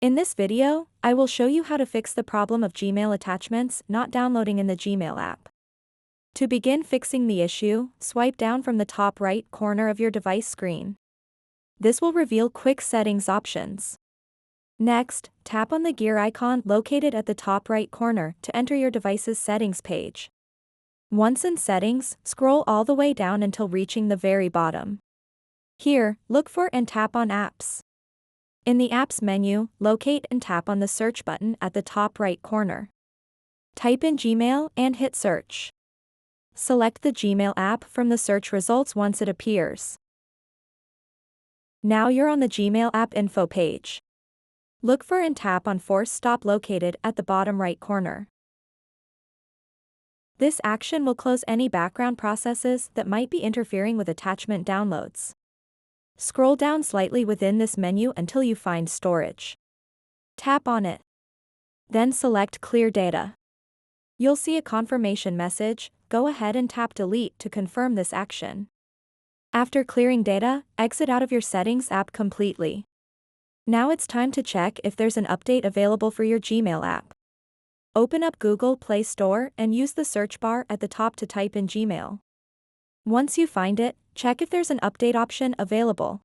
In this video, I will show you how to fix the problem of Gmail attachments not downloading in the Gmail app. To begin fixing the issue, swipe down from the top right corner of your device screen. This will reveal quick settings options. Next, tap on the gear icon located at the top right corner to enter your device's settings page. Once in settings, scroll all the way down until reaching the very bottom. Here, look for and tap on Apps. In the Apps menu, locate and tap on the search button at the top right corner. Type in Gmail and hit search. Select the Gmail app from the search results once it appears. Now you're on the Gmail app info page. Look for and tap on Force Stop located at the bottom right corner. This action will close any background processes that might be interfering with attachment downloads. Scroll down slightly within this menu until you find Storage. Tap on it. Then select Clear Data. You'll see a confirmation message. Go ahead and tap Delete to confirm this action. After clearing data, exit out of your Settings app completely. Now it's time to check if there's an update available for your Gmail app. Open up Google Play Store and use the search bar at the top to type in Gmail. Once you find it, check if there's an update option available.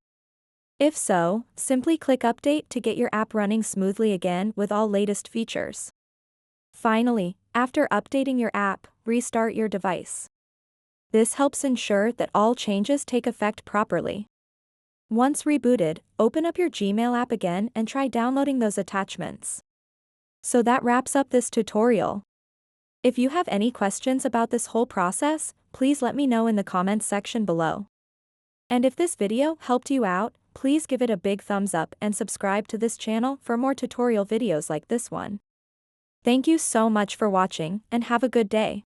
If so, simply click Update to get your app running smoothly again with all latest features. Finally, after updating your app, restart your device. This helps ensure that all changes take effect properly. Once rebooted, open up your Gmail app again and try downloading those attachments. So that wraps up this tutorial. If you have any questions about this whole process, please let me know in the comments section below. And if this video helped you out, please give it a big thumbs up and subscribe to this channel for more tutorial videos like this one. Thank you so much for watching and have a good day.